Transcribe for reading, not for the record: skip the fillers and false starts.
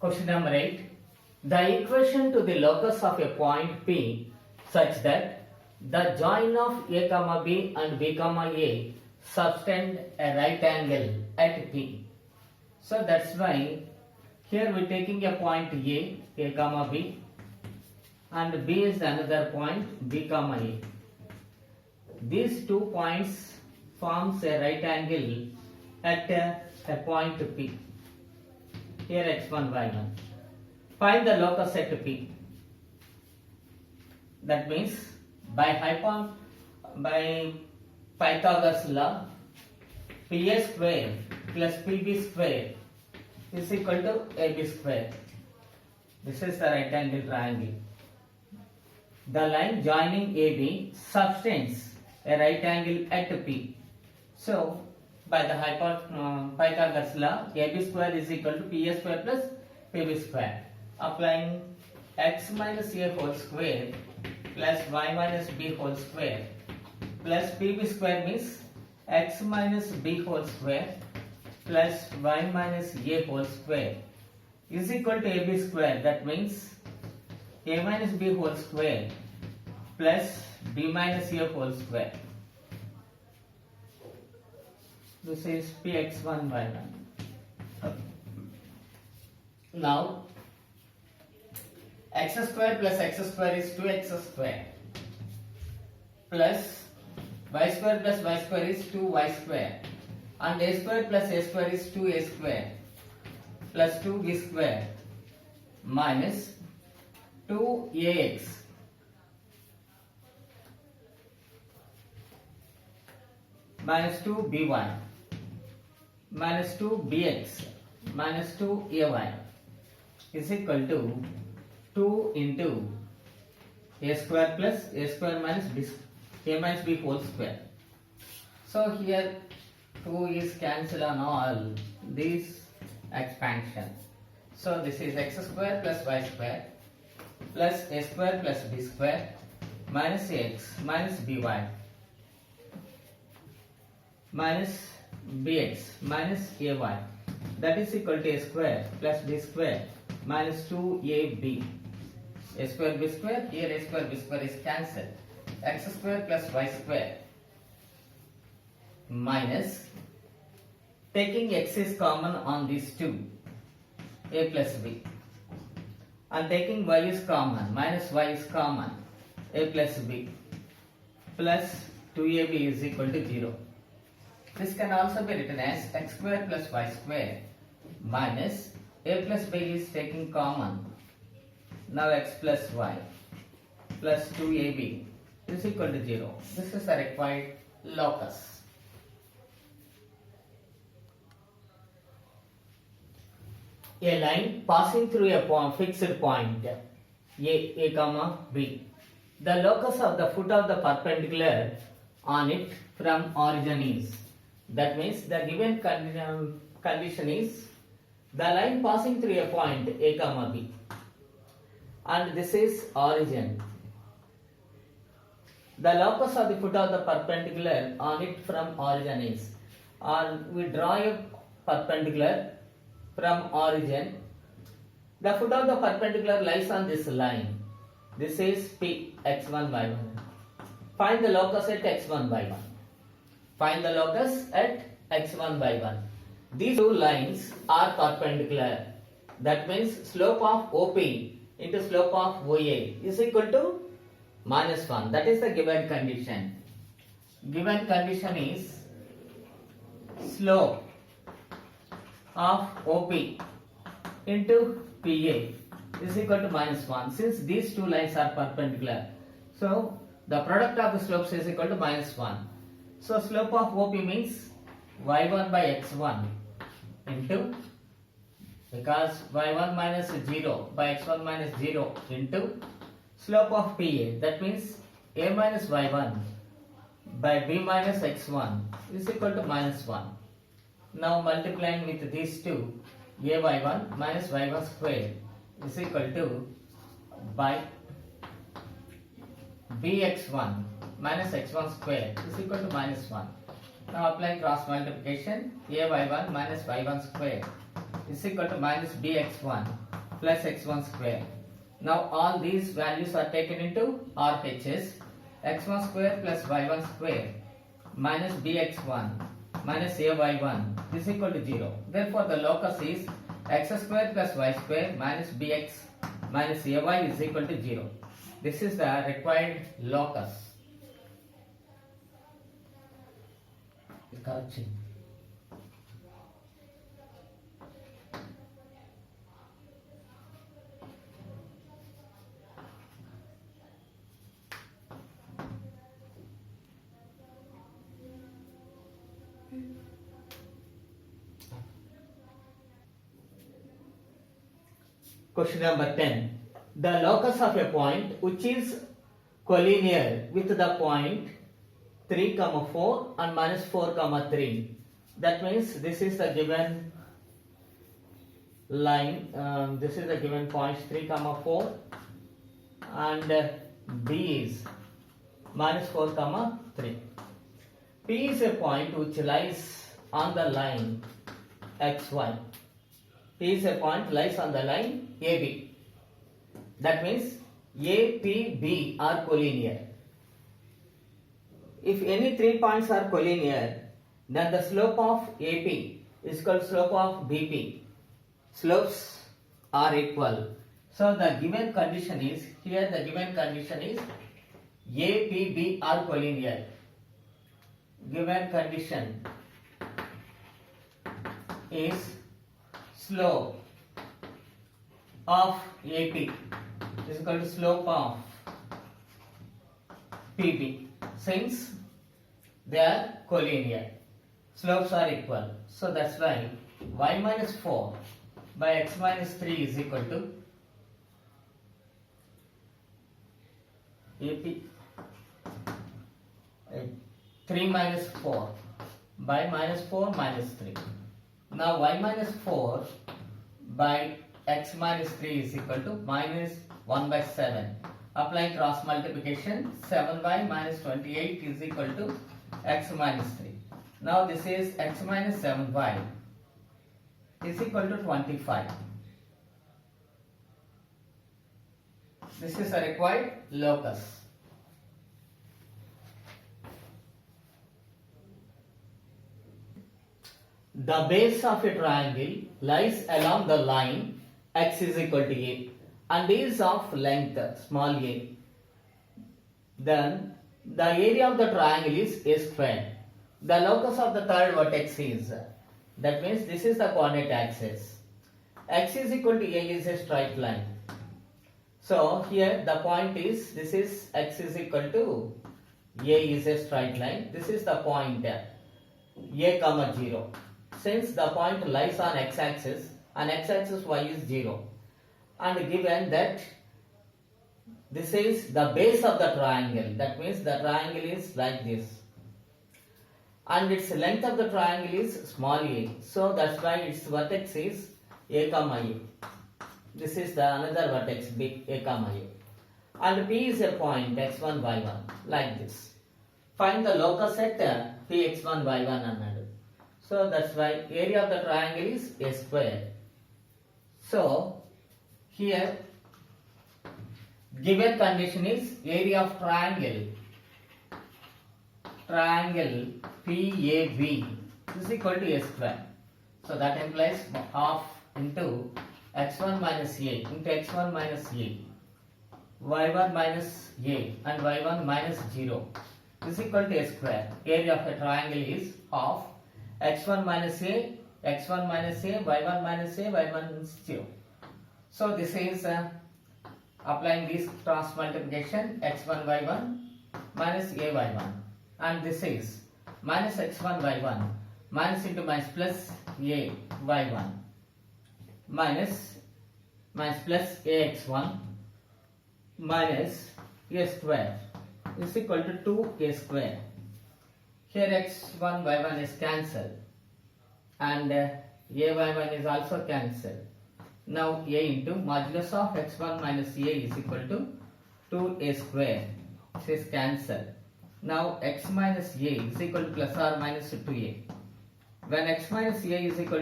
Question number 8. The equation to the locus of a point P such that the join of A comma B and B comma A subtend a right angle at P. So that's why here we are taking a point A comma B, and B is another point B comma A. These 2 points forms a right angle at a point P. Here x1, y1. Find the locus at P. That means by Pythagoras law, PA square plus PB square is equal to AB square. This is the right angle triangle. The line joining AB subtends a right angle at P. So, by the Pythagoras law, AB square is equal to PA square plus PB square. Applying x minus A whole square plus y minus B whole square plus PB square means x minus B whole square plus y minus A whole square is equal to AB square. That means A minus B whole square plus B minus A whole square. This is Px1 y1. Now x square plus x square is 2x square plus y square is 2y square, and a square plus a square is 2a square plus 2b square minus 2ax minus 2by minus 2bx minus 2ay is equal to 2 into a square plus a square minus b, a minus b whole square. So here 2 is cancelled on all these expansions. So this is x square plus y square plus a square plus b square minus ax minus by minus bx minus ay, that is equal to a square plus b square minus 2ab. A square b square, here a square b square is cancelled. X square plus y square minus, taking x is common on these two, a plus b, and taking y is common, minus y is common, a plus b, plus 2ab is equal to 0. This can also be written as x square plus y square minus a plus b is taking common. Now x plus y plus 2ab is equal to 0. This is the required locus. A line passing through a fixed point A comma B. The locus of the foot of the perpendicular on it from origin is. That means the given condition is the line passing through a point A comma B, and this is origin. The locus of the foot of the perpendicular on it from origin is, and we draw a perpendicular from origin. The foot of the perpendicular lies on this line. This is P x1 y1. Find the locus at x1 y1. Find the locus at x1 y1. These two lines are perpendicular. That means slope of OP into slope of OA is equal to minus 1. That is the given condition. Given condition is slope of OP into PA is equal to minus 1. Since these two lines are perpendicular, so the product of the slopes is equal to minus 1. So slope of OP means y1 by x1 into, because y1 minus 0 by x1 minus 0 into slope of PA, that means a minus y1 by b minus x1 is equal to minus 1. Now multiplying with these two, a y1 minus y1 square is equal to by bx1 minus x1 square is equal to -1. Now applying cross multiplication, a y1 minus y1 square is equal to minus bx1 plus x1 square. Now all these values are taken into RHS. X1 square plus y1 square minus bx1 minus ay1 is equal to 0. Therefore the locus is x square plus y square minus bx minus ay is equal to 0. This is the required locus. Correction. Question number 10. The locus of a point which is collinear with the point 3, 4 and minus 4, 3. That means this is the given line, this is the given points 3, 4 and B is minus 4, 3. P is a point which lies on the line xy. P is a point lies on the line AB. That means A, P, B are collinear. If any 3 points are collinear, then the slope of AP is equal to slope of BP. Slopes are equal. So the given condition is, here the given condition is A, P, B are collinear. Given condition is slope of AP is equal to slope of PB. Since they are collinear, slopes are equal. So that's why y minus 4 by x minus 3 is equal to AP 3 minus 4 by minus 4 minus 3. Now y minus 4 by x minus 3 is equal to minus 1 by 7. Applying cross multiplication, 7y minus 28 is equal to x minus 3. Now this is x minus 7y is equal to 25. This is a required locus. The base of a triangle lies along the line x is equal to a and is of length small a. Then the area of the triangle is a square. The locus of the third vertex is, that means this is the coordinate axis. X is equal to a is a straight line. So here the point is, this is x is equal to a is a straight line. This is the point a, 0. Since the point lies on x-axis and x-axis y is 0, and given that this is the base of the triangle, that means the triangle is like this and its length of the triangle is small a, so that's why its vertex is a, this is the another vertex big a, and P is a point x1 y1 like this. Find the locus at P x1 y1 and so that's why area of the triangle is a square. So here given condition is area of triangle PAB is equal to a square. So that implies half into x1 minus a into x1 minus a, y1 minus a and y1 minus 0 is equal to a square. Area of a triangle is half x1 minus a, x1 minus a, y1 minus a, y1 minus 0. So this is applying this cross multiplication, x1 y1 minus a y1, and this is minus x1 y1 minus into minus plus a y1 minus plus ax1 minus a square is equal to 2a square. Here x1 y1 is cancelled and a y1 is also cancelled. Now a into modulus of x1 minus a is equal to 2a square. This is cancelled. Now x minus a is equal to plus or minus 2a. When x minus a is equal